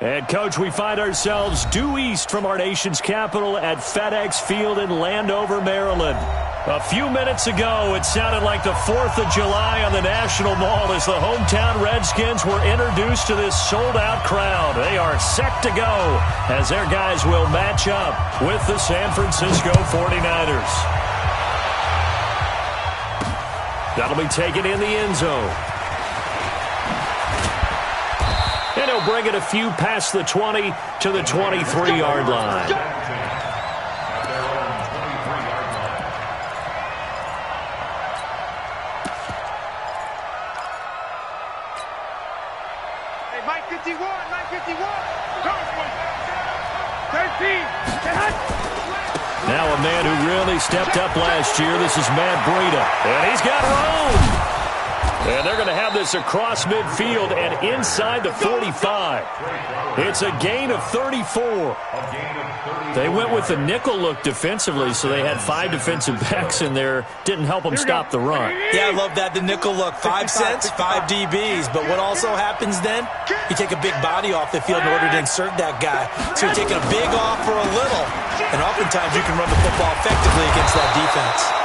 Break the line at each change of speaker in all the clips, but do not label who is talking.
And, Coach, we find ourselves due east from our nation's capital at FedEx Field in Landover, Maryland. A few minutes ago, it sounded like the 4th of July on the National Mall as the hometown Redskins were introduced to this sold-out crowd. They are set to go as their guys will match up with the San Francisco 49ers. That'll be taken in the end zone. And he'll bring it a few past the 20 to the 23-yard line.
Hey, Mike 51, Mike 51. 13.
Now a man who really stepped up last year. This is Matt Breida. And he's got room. And they're going to have this across midfield and inside the 45. It's a gain of 34. They went with the nickel look defensively, so they had 5 defensive backs in there. Didn't help them stop the run.
Yeah, I love that, the nickel look. 5 cents, 5 DBs. But what also happens then, you take a big body off the field in order to insert that guy. So you're taking a big off for a little. And oftentimes you can run the football effectively against that defense.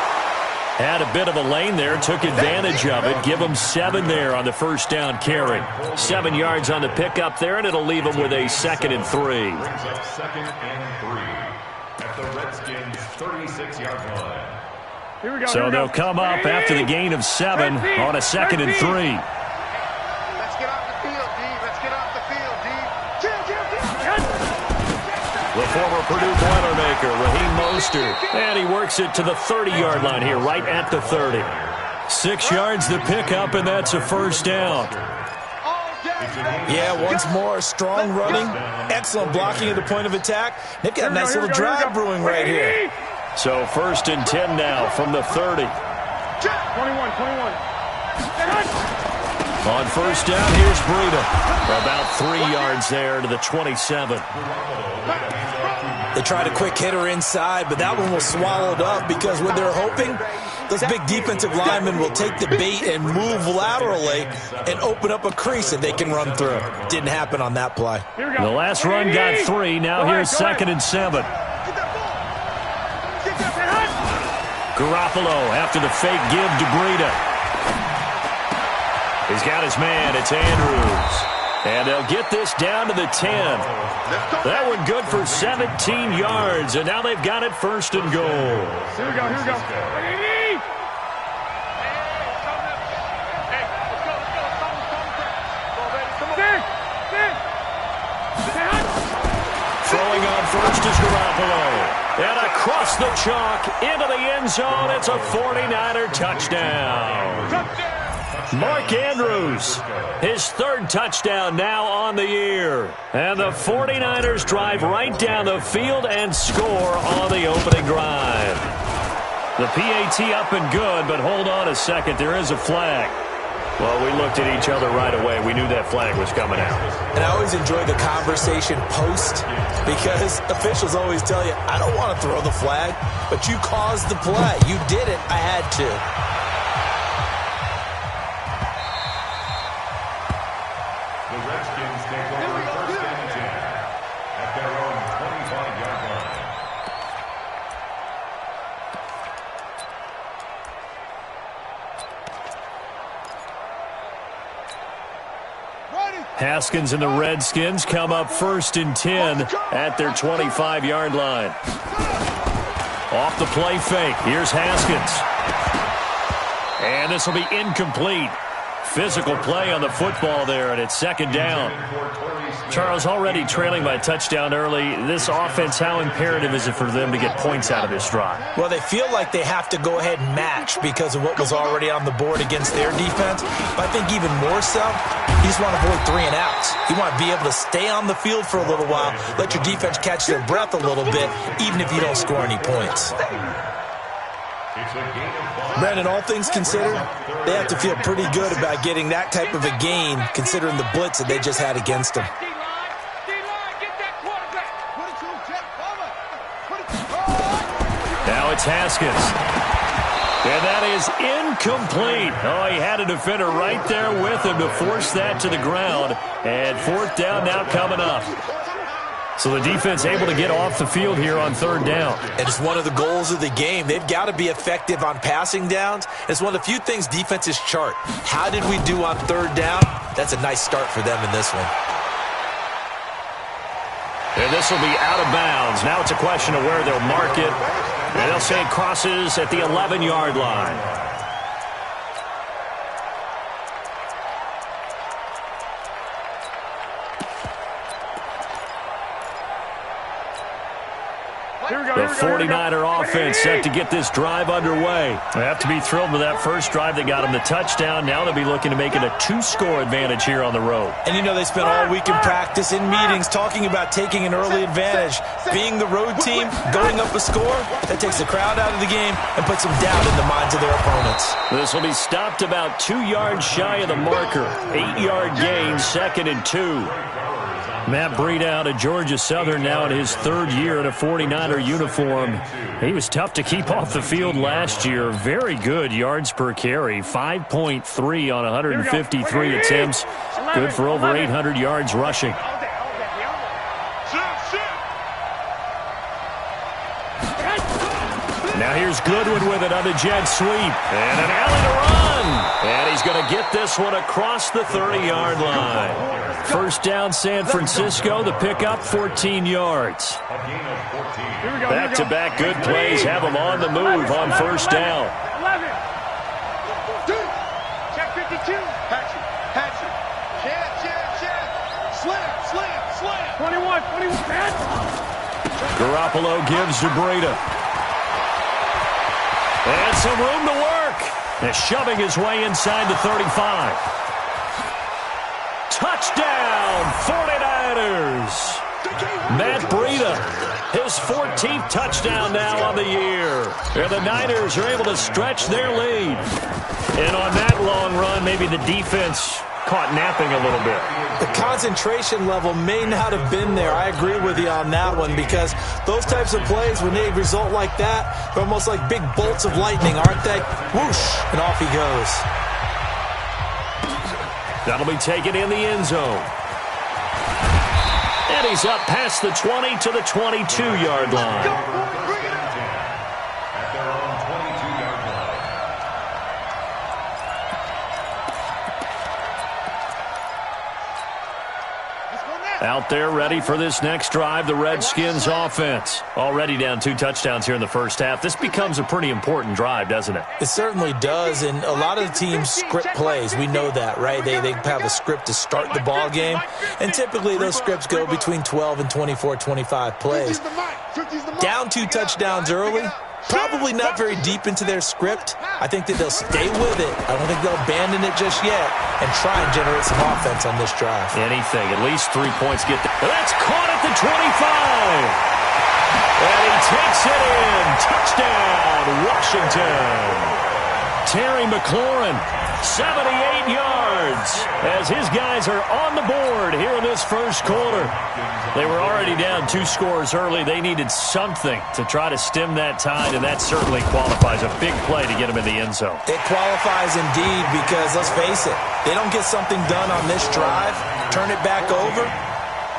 Had a bit of a lane there, took advantage of it. Give them 7 there on the first down carry. 7 yards on the pickup there, and it'll leave them with a 2nd and 3.
Brings up 2nd and 3 at the Redskins' 36-yard line.
Here we go.
So they'll come up after the gain of 7 on a 2nd and 3.
Let's get off the field, D. Let's get off the field, D.
The former Purdue Boilermaker, Raheem Mostert. And he works it to the 30-yard line here, right at the 30. 6 yards the pickup, and that's a first down.
Yeah, once more, strong running, excellent blocking at the point of attack. They've got a nice little drive brewing right here.
So 1st and 10 now from the 30.
21.
On first down, here's Breida. About 3 yards there to the 27.
They tried a quick hitter inside, but that one was swallowed up because what they're hoping, those big defensive linemen will take the bait and move laterally and open up a crease that they can run through. Didn't happen on that play.
The last run got 3. Now here's 2nd and 7. Garoppolo after the fake give to Breida. He's got his man. It's Andrews. And they'll get this down to the 10. That one good for 17 yards. And now they've got it 1st and goal.
Here we go.
Throwing on first is Garoppolo. And across the chalk into the end zone. It's a 49er touchdown. Mark Andrews, his 3rd touchdown now on the year. And the 49ers drive right down the field and score on the opening drive. The PAT up and good, but hold on a second. There is a flag. Well, we looked at each other right away. We knew that flag was coming out.
And I always enjoy the conversation post because officials always tell you, I don't want to throw the flag, but you caused the play. You did it. I had to.
Haskins and the Redskins come up 1st and 10 at their 25-yard line. Off the play fake. Here's Haskins. And this will be incomplete. Physical play on the football there, and it's 2nd down. Charles, already trailing by a touchdown early. This offense, how imperative is it for them to get points out of this drive?
Well, they feel like they have to go ahead and match because of what was already on the board against their defense. But I think even more so, you just want to avoid 3 and outs. You want to be able to stay on the field for a little while, let your defense catch their breath a little bit, even if you don't score any points. Brandon, all things considered, they have to feel pretty good about getting that type of a gain considering the blitz that they just had against them. Now
it's Haskins. And that is incomplete. Oh, he had a defender right there with him to force that to the ground. And fourth down now coming up. So the defense able to get off the field here on third down.
And it's one of the goals of the game. They've got to be effective on passing downs. It's one of the few things defenses chart. How did we do on third down? That's a nice start for them in this one.
And this will be out of bounds. Now it's a question of where they'll mark it. And they'll say it crosses at the 11-yard line. The 49er offense set to get this drive underway. They have to be thrilled with that first drive that got them the touchdown. Now they'll be looking to make it a 2-score advantage here on the road.
And you know they spent all week in practice, in meetings, talking about taking an early advantage. Being the road team, going up a score, that takes the crowd out of the game and puts some doubt in the minds of their opponents.
This will be stopped about 2 yards shy of the marker. 8-yard gain, 2nd and 2. Matt Breida out of Georgia Southern now in his third year in a 49er uniform. He was tough to keep off the field last year. Very good yards per carry. 5.3 on 153 attempts. Good for over 800 yards rushing. Now here's Goodwin with it on the jet sweep. And an alley to run. And he's going to get this one across the 30-yard line. First down, San Francisco. The pickup, 14 yards. Back-to-back good plays have them on the move on first down.
11. Check 52. Patch it. Slam. 21.
Garoppolo gives to Breida. And some room to work. And shoving his way inside the 35. Touchdown, 49ers. Matt Breida, his 14th touchdown now on the year. And the Niners are able to stretch their lead. And on that long run, maybe the defense caught napping a little bit.
The concentration level may not have been there. I agree with you on that one because those types of plays, when they result like that, they're almost like big bolts of lightning, aren't they? Whoosh, and off he goes.
That'll be taken in the end zone. And he's up past the 20 to the 22-yard line. Out there ready for this next drive, the Redskins offense. Already down 2 touchdowns here in the first half. This becomes a pretty important drive, doesn't it?
It certainly does, and a lot of the teams script plays. We know that, right? They have a script to start the ball game, and typically those scripts go between 12 and 24, 25 plays. Down 2 touchdowns early. Probably not very deep into their script. I think that they'll stay with it. I don't think they'll abandon it just yet and try and generate some offense on this drive.
Anything. At least 3 points get there. That's caught at the 25. And he takes it in. Touchdown, Washington. Terry McLaurin, 78 yards as his guys are on the board here in this first quarter. They were already down 2 scores early. They needed something to try to stem that tide, and that certainly qualifies. A big play to get them in the end zone.
It qualifies indeed because, let's face it, they don't get something done on this drive, turn it back over,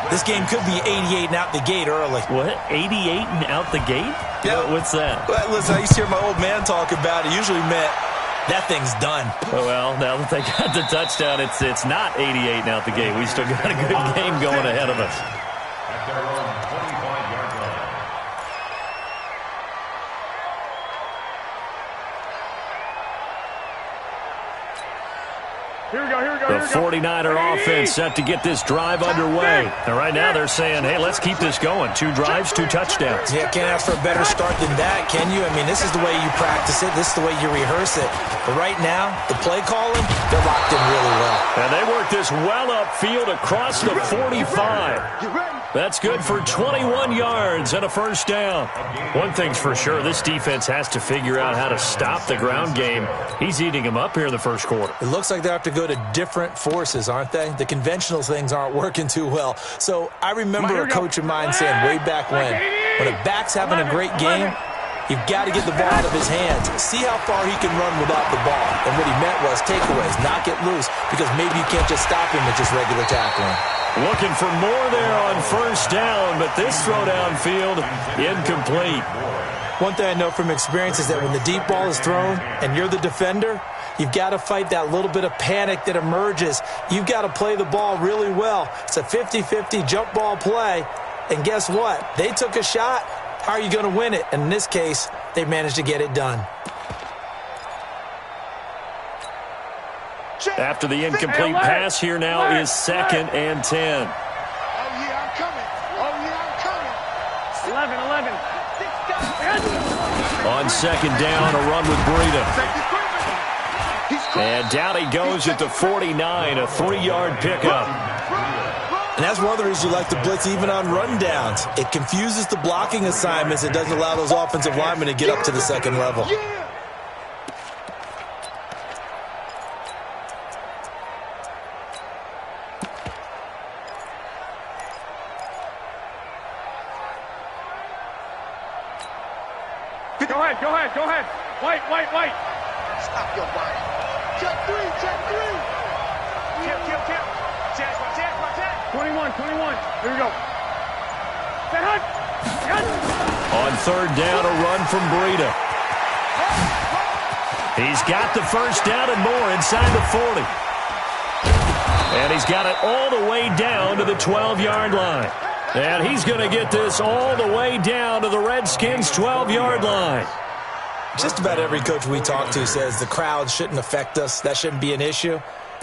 this game could be 88 and out the gate early.
What? 88 and out the gate?
Yeah.
What's that?
Well, listen, I used to hear my old man talk about it. Usually meant that thing's done.
Well, now that they got the touchdown, it's not 88 and out the gate. We still got a good game going ahead of us.
At their own 25-yard line.
Here we go.
The 49er offense set to get this drive underway. And right now they're saying, hey, let's keep this going. 2 drives, 2 touchdowns.
Yeah, can't ask for a better start than that, can you? I mean, this is the way you practice it. This is the way you rehearse it. But right now, the play calling, they're locked in really well.
And they work this well upfield across the 45. That's good for 21 yards and a first down. One thing's for sure, this defense has to figure out how to stop the ground game. He's eating them up here in the first quarter.
It looks like they have to go to different forces, aren't they? The conventional things aren't working too well. So I remember a coach of mine saying way back when a back's having a great game, You've got to get the ball out of his hands. See how far he can run without the ball. And what he meant was takeaways, not get loose, because maybe you can't just stop him with just regular tackling.
Looking for more there on first down, but this throw downfield, incomplete.
One thing I know from experience is that when the deep ball is thrown and you're the defender, you've got to fight that little bit of panic that emerges. You've got to play the ball really well. It's a 50-50 jump ball play. And guess what? They took a shot. How are you going to win it? And in this case, they managed to get it done.
After the incomplete pass, here now is 2nd and 10.
Oh, yeah, I'm coming. Oh, yeah, I'm coming.
11. On 2nd down, a run with Breida. And down he goes at the 49, a 3-yard pickup.
And that's one of the reasons you like to blitz even on rundowns. It confuses the blocking assignments. It doesn't allow those offensive linemen to get up to the second level.
Go ahead. White. Stop your body. Check three. Kill. Check.
21. Here we go.
On 3rd down, a run from Breida. He's got the first down and more inside the 40. And he's got it all the way down to the 12-yard line. And he's going to get this all the way down to the Redskins' 12-yard line.
Just about every coach we talk to says the crowd shouldn't affect us. That shouldn't be an issue.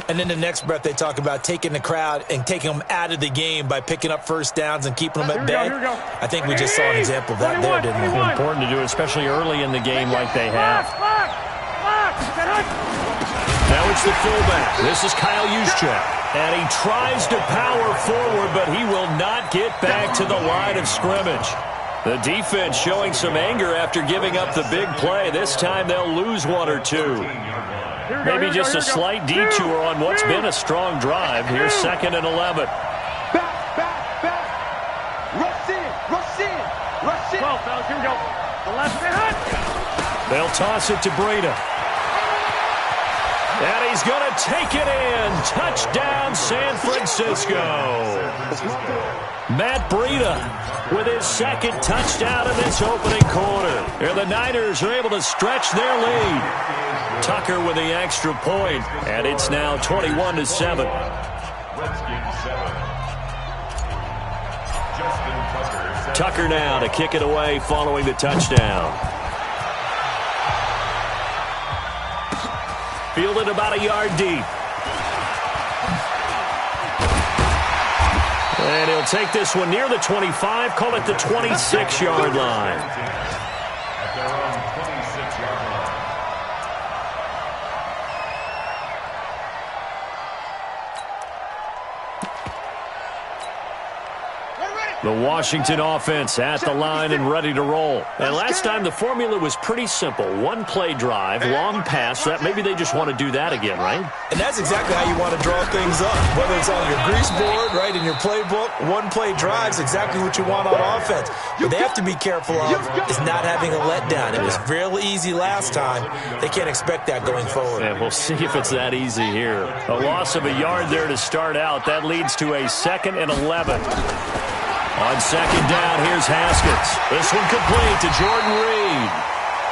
And then the next breath they talk about taking the crowd and taking them out of the game by picking up first downs and keeping them at bay. I think we just saw an example of that there, didn't we?
Important to do, especially early in the game like they have. Now it's the fullback. This is Kyle Juszczyk. And he tries to power forward, but he will not get back to the line of scrimmage. The defense showing some anger after giving up the big play. This time they'll lose 1 or 2. Maybe just a slight detour on what's been a strong drive. Here's 2nd and 11.
Back. Rush in.
12, fellas, here we go. The left hand.
They'll toss it to Breida. And he's going to take it in. Touchdown, San Francisco. Matt Breida with his 2nd touchdown in this opening quarter. And the Niners are able to stretch their lead. Tucker with the extra point, and it's now 21-7. Tucker now to kick it away following the touchdown. Fielded about a yard deep. And he'll take this one near the 25, call it the 26-yard line.
At their own 26-yard line.
The Washington offense at the line and ready to roll. And last time the formula was pretty simple. 1-play drive, long pass. That maybe they just want to do that again, right? And that's exactly how you want to draw things up. Whether it's on your grease board, right, in your playbook, 1-play drive is exactly what you want on offense. What they have to be careful of is not having a letdown. It was real easy last time. They can't expect that going forward. And we'll see if it's that easy here. A loss of a yard there to start out. That leads to a 2nd and 11. On 2nd down, here's Haskins. This one complete to Jordan Reed.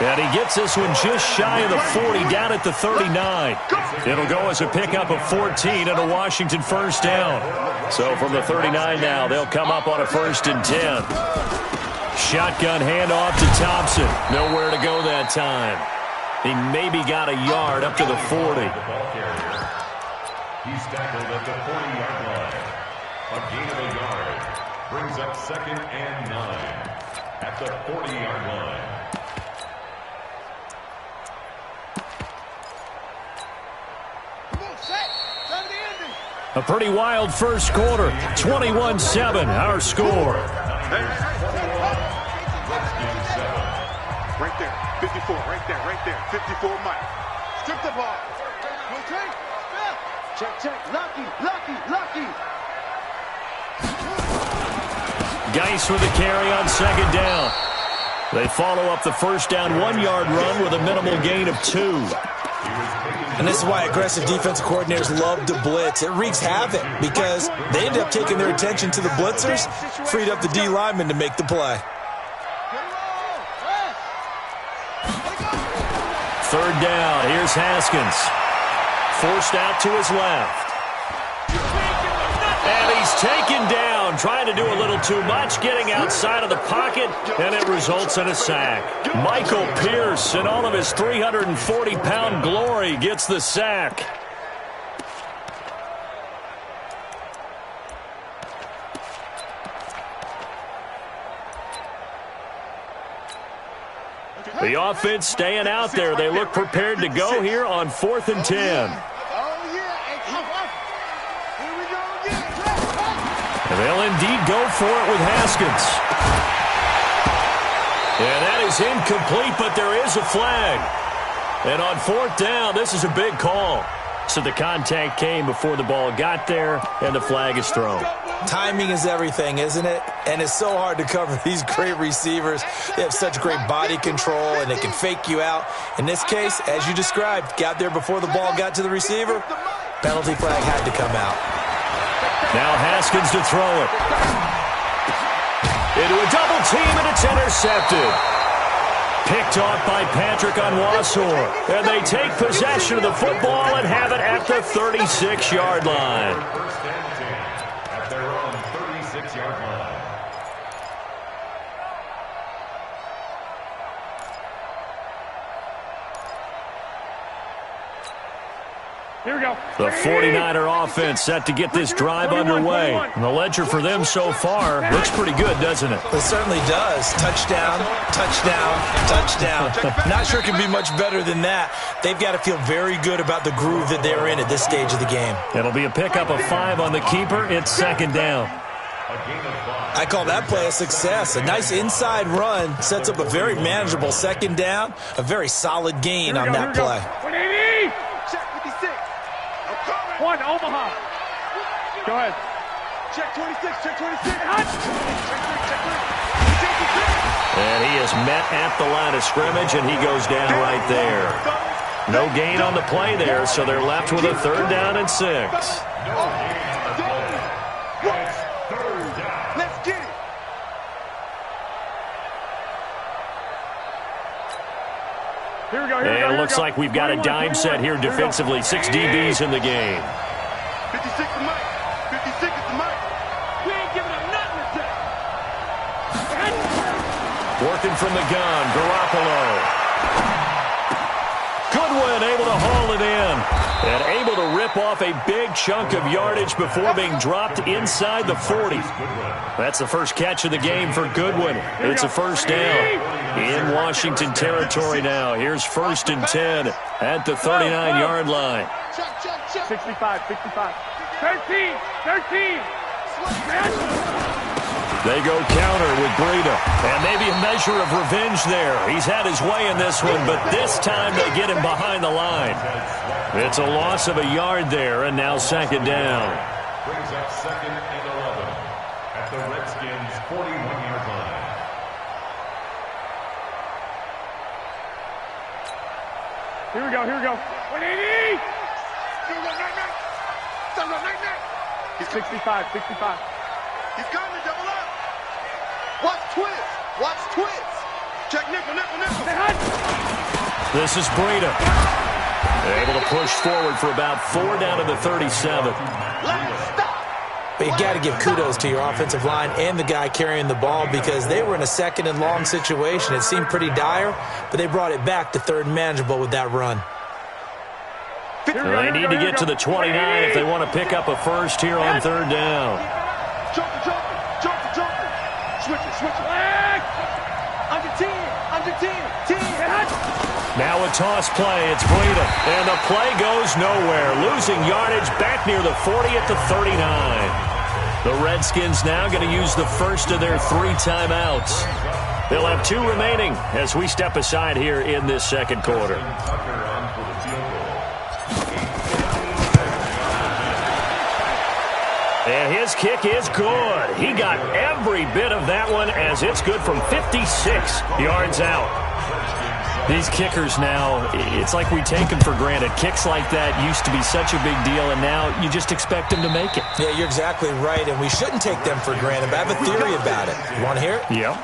And he gets this one just shy of the 40, down at the 39. It'll go as a pickup of 14 and a Washington first down. So from the 39 now, they'll come up on a 1st and 10. Shotgun handoff to Thompson. Nowhere to go that time. He maybe got a yard up to the 40.
He's tackled at the 40-yard line. A gain of a yard brings up 2nd and 9 at the 40-yard line.
A pretty wild first quarter. 21-7, our score.
Right there, 54, right there, 54 Mike. Strip the ball. Check, lucky.
Geis with the carry on 2nd down. They follow up the first down 1-yard run with a minimal gain of 2.
And this is why aggressive defensive coordinators love to blitz. It wreaks havoc because they end up taking their attention to the blitzers, freed up the D lineman to make the play.
Third down, here's Haskins. Forced out to his left. And he's taken down, trying to do a little too much, getting outside of the pocket, and it results in a sack. Michael Pierce, in all of his 340-pound glory, gets the sack. The offense staying out there. They look prepared to go here on 4th and 10. And they'll indeed go for it with Haskins. And that is incomplete, but there is a flag. And on 4th down, this is a big call. So the contact came before the ball got there, and the flag is thrown.
Timing is everything, isn't it? And it's so hard to cover these great receivers. They have such great body control, and they can fake you out. In this case, as you described, got there before the ball got to the receiver. Penalty flag had to come out.
Now Haskins to throw it. Into a double team, and it's intercepted. Picked off by Patrick Onwuasor. And they take possession of the football and have it at the 36-yard line.
First and 10 at their own 36-yard line.
Here we go.
The 49er offense set to get this drive underway. And the ledger for them so far looks pretty good, doesn't it?
It certainly does. Touchdown, touchdown, touchdown. Not sure it can be much better than that. They've got to feel very good about the groove that they're in at this stage of the game.
It'll be a pickup of 5 on the keeper. It's 2nd down.
I call that play a success. A nice inside run sets up a very manageable 2nd down. A very solid gain on that play.
180.
Check 56.
One, Omaha. Go ahead.
Check 26. Check 26.
And he is met at the line of scrimmage, and he goes down right there. No gain on the play there, so they're left with a 3rd down and 6.
Let's get it.
Here we go.
And it looks like we've got a dime set here defensively. 6 DBs in the game.
56 to Mike. 56 is to Mike. We ain't giving up nothing today.
Working from the gun, Garoppolo. Goodwin able to haul it in. And able to rip off a big chunk of yardage before being dropped inside the 40. That's the first catch of the game for Goodwin. It's a 1st down in Washington territory now. Here's 1st and 10 at the 39-yard line.
65, 65. 13, 13.
They go counter with Breida. And maybe a measure of revenge there. He's had his way in this one, but this time they get him behind the line. It's a loss of a yard there, and now 2nd down.
Brings up 2nd and 11 at the Redskins' 41-yard line.
Here we go, here we go. 180. 65, 65.
He's coming, double up. Watch twist. Watch twist. Check nickel, nickel, nickel.
This is Breida. Able to push forward for about 4 down to the 37.
But you got to give kudos to your offensive line and the guy carrying the ball because they were in a 2nd and long situation. It seemed pretty dire, but they brought it back to 3rd and manageable with that run.
They need to get to the 29 if they want to pick up a first here on 3rd down.
Jumper. Switch it. Under 10. 10.
Now a toss play. It's Breida. And the play goes nowhere. Losing yardage back near the 40 at the 39. The Redskins now going to use the first of their 3 timeouts. They'll have 2 remaining as we step aside here in this 2nd quarter. And His kick is good. He got every bit of that one as it's good from 56 yards out. These kickers now, it's like we take them for granted. Kicks like that used to be such a big deal, and now you just expect them to make it.
Yeah, you're exactly right, and we shouldn't take them for granted, but I have a theory about it. You want to hear it?
Yeah.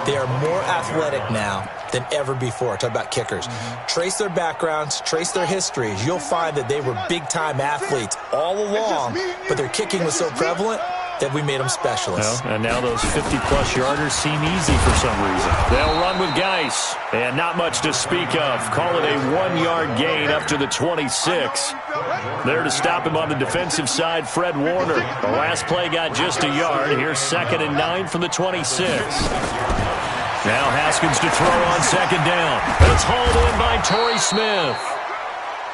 They are more athletic now than ever before. Talk about kickers. Trace their backgrounds, trace their histories. You'll find that they were big-time athletes all along, but their kicking was so prevalent that we made them specialists.
Well, and now those 50-plus yarders seem easy for some reason. They'll run with Geis, and not much to speak of. Call it a 1-yard gain up to the 26. There to stop him on the defensive side, Fred Warner. The last play got just a yard. Here's 2nd and 9 from the 26. Now Haskins to throw on 2nd down. It's hauled in by Torrey Smith.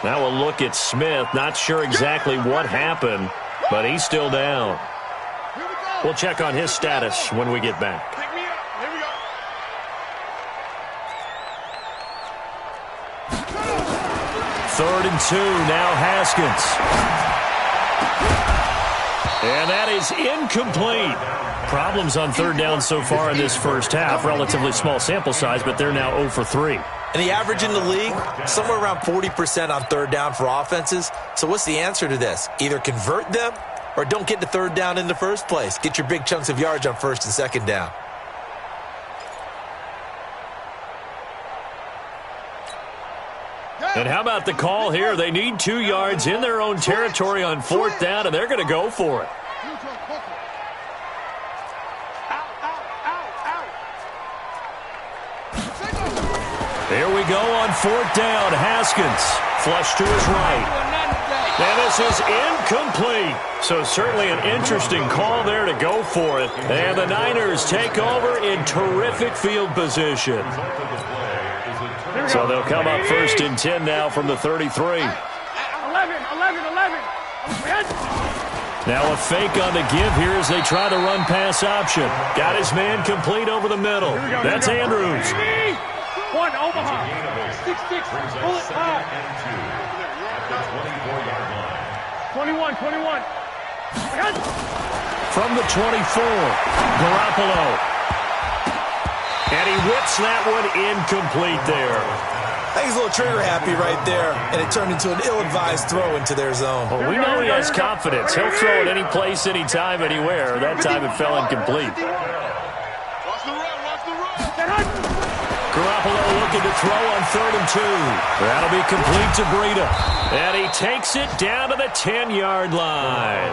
Now a look at Smith. Not sure exactly what happened, but he's still down. We'll check on his status when we get back.
Pick me up. Here we go.
3rd and 2. Now Haskins. And that is incomplete. Problems on 3rd down so far in this first half. Relatively small sample size, but they're now 0 for 3.
And the average in the league, somewhere around 40% on 3rd down for offenses. So what's the answer to this? Either convert them or don't get to 3rd down in the first place. Get your big chunks of yards on 1st and 2nd down.
And how about the call here? They need 2 yards in their own territory on 4th down, and they're going to go for it. Here we go on 4th down. Haskins flush to his right. And this is incomplete. So certainly an interesting call there to go for it. And the Niners take over in terrific field position. So they'll come up 1st and 10 now from the 33.
11.
Now a fake on the give here as they try the run-pass option. Got his man complete over the middle. That's Andrews.
1, Omaha. 6-6, pull it high. 21.
From the 24, Garoppolo. And he whips that one incomplete there.
I think he's a little trigger happy right there, and it turned into an ill-advised throw into their zone.
Well, we know he has confidence. He'll throw it any place, anytime, anywhere. That time it fell incomplete.
Watch the run.
Garoppolo looking to throw on 3rd and 2. That'll be complete to Breida. And he takes it down to the 10-yard line.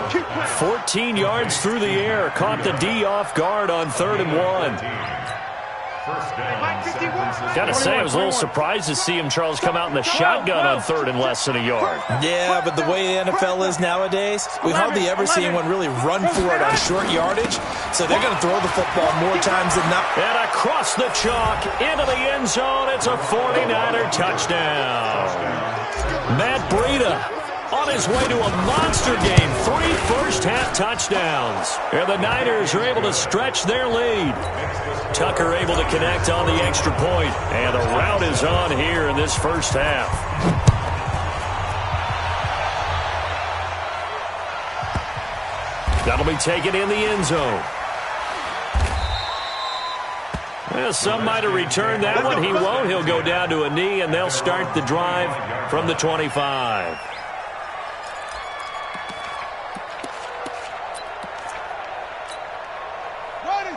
14 yards through the air. Caught the D off guard on 3rd and 1. Got to say, I was a little surprised to see him, Charles, come out in the shotgun on 3rd and less than a yard.
Yeah, but the way the NFL is nowadays, we hardly ever see anyone really run for it on short yardage. So they're going to throw the football more times than not.
And across the chalk into the end zone, it's a 49er touchdown. Matt Breida on his way to a monster game. 3 first-half touchdowns. And the Niners are able to stretch their lead. Tucker able to connect on the extra point. And the route is on here in this first half. That'll be taken in the end zone. Well, some might have returned that one. He won't. He'll go down to a knee, and they'll start the drive from the 25.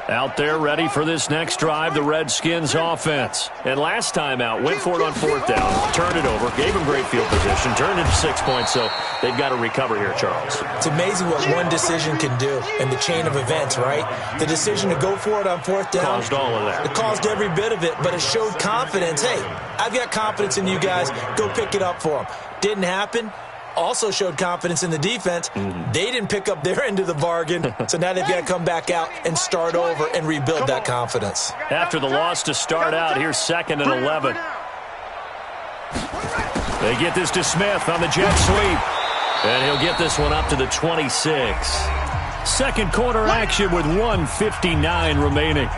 Out there ready for this next drive, the Redskins offense. And last time out, went for it on 4th down, turned it over, gave him great field position, turned it to 6 points, so they've got to recover here, Charles.
It's amazing what one decision can do in the chain of events, right? The decision to go for it on 4th down.
Caused all of that.
It caused every bit of it, but it showed confidence. Hey, I've got confidence in you guys. Go pick it up for them. Didn't happen. Also showed confidence in the defense. They didn't pick up their end of the bargain, so now they've got to come back out and start over and rebuild that confidence.
After the loss to start out, here's 2nd and 11. They get this to Smith on the jet sweep, and he'll get this one up to the 26. Second quarter action with 1:59 remaining.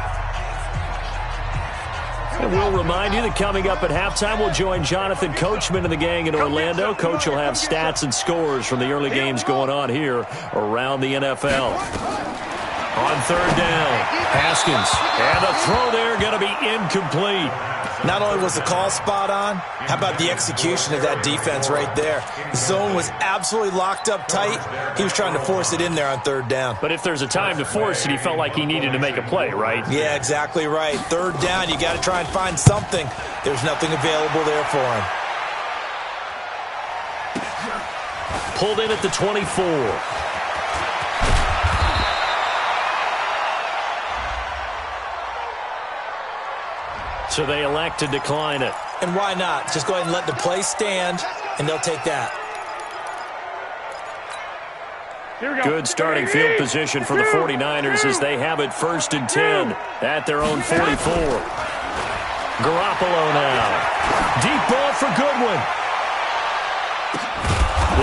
And we'll remind you that coming up at halftime, we'll join Jonathan Coachman and the gang in Orlando. Coach will have stats and scores from the early games going on here around the NFL. On third down, Haskins. And the throw there going to be incomplete.
Not only was the call spot on, how about the execution of that defense right there? The zone was absolutely locked up tight. He was trying to force it in there on third down.
But if there's a time to force it, he felt like he needed to make a play, right?
Yeah, exactly right. Third down, you got to try and find something. There's nothing available there for him.
Pulled in at the 24. So they elect to decline it.
And why not? Just go ahead and let the play stand, and they'll take that.
Good starting field position for the 49ers as they have it 1st and 10 at their own 44. Garoppolo now. Deep ball for Goodwin.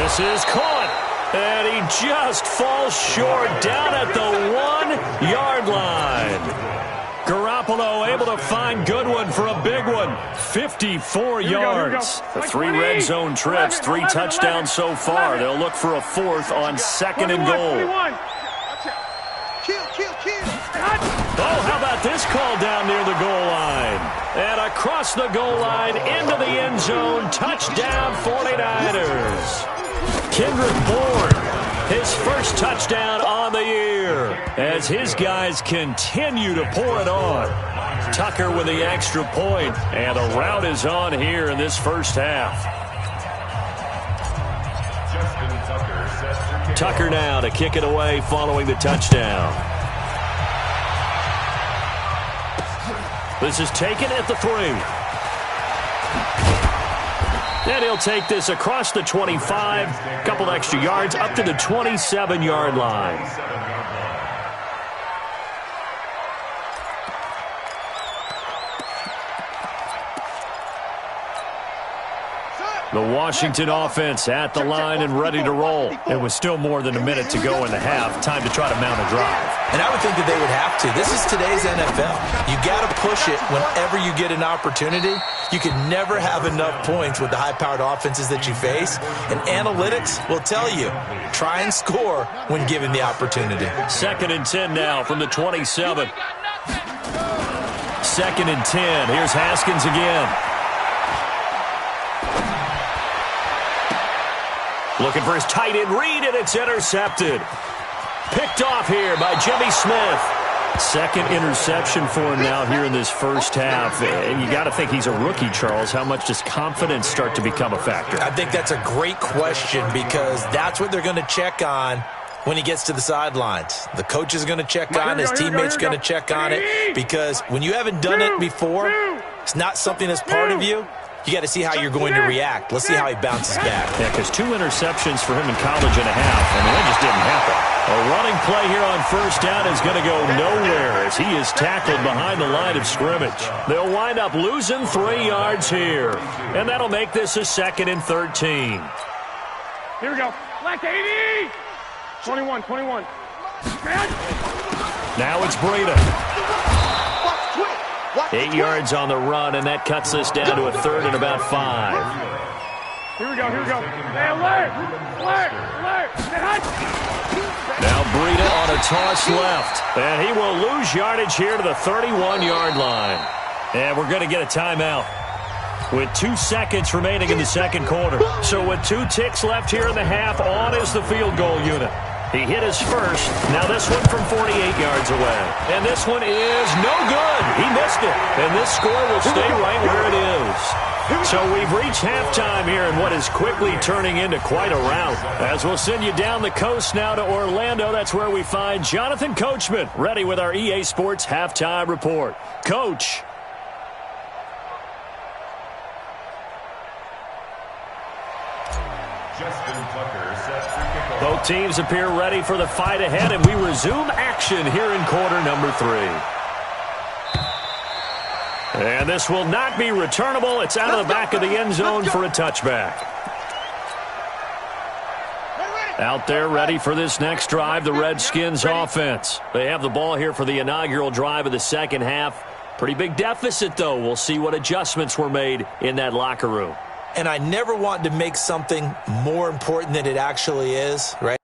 This is caught. And he just falls short down at the 1-yard line. Garoppolo able to find Goodwin for a big one. 54 yards. The 3 red zone trips, 3 touchdowns so far. They'll look for a 4th on 2nd and goal. Oh, how about this call down near the goal line? And across the goal line into the end zone. Touchdown 49ers. Kendrick Bourne, his first touchdown on the year as his guys continue to pour it on. Tucker with the extra point, and the rout is on here in this first half. Tucker now to kick it away following the touchdown. This is taken at the 3. And he'll take this across the 25, a couple extra yards, up to the 27-yard line. The Washington offense at the line and ready to roll. It was still more than a minute to go in the half. Time to try to mount a drive.
And I would think that they would have to. This is today's NFL. You got to push it whenever you get an opportunity. You can never have enough points with the high-powered offenses that you face. And analytics will tell you, try and score when given the opportunity.
2nd and 10 now from the 27. 2nd and 10. Here's Haskins again. Looking for his tight end read, and it's intercepted. Picked off here by Jimmy Smith. 2nd interception for him now here in this first half. And you got to think he's a rookie, Charles. How much does confidence start to become a factor?
I think that's a great question because that's what they're going to check on when he gets to the sidelines. The coach is going to check on, his teammates going to check on it because when you haven't done it before, it's not something that's part of you. You got to see how you're going to react. Let's see how he bounces back.
Yeah, because 2 interceptions for him in college and a half. I mean, that just didn't happen. A running play here on first down is going to go nowhere as he is tackled behind the line of scrimmage. They'll wind up losing 3 yards here. And that'll make this a 2nd and 13.
Here we go. Black 80. 21.
Now it's Breida. 8 yards on the run, and that cuts us down to a 3rd and about 5.
Here we go. Hey, alert.
Now Breida on a toss left, and he will lose yardage here to the 31-yard line. And we're going to get a timeout with 2 seconds remaining in the 2nd quarter. So with 2 ticks left here in the half, on is the field goal unit. He hit his first. Now this one from 48 yards away. And this one is no good. He missed it. And this score will stay right where it is. So we've reached halftime here in what is quickly turning into quite a rout. As we'll send you down the coast now to Orlando. That's where we find Jonathan Coachman ready with our EA Sports Halftime Report. Coach. Both teams appear ready for the fight ahead, and we resume action here in quarter number 3. And this will not be returnable. It's out of the back of the end zone for a touchback. Out there ready for this next drive, the Redskins offense. They have the ball here for the inaugural drive of the second half. Pretty big deficit, though. We'll see what adjustments were made in that locker room.
And I never want to make something more important than it actually is, right?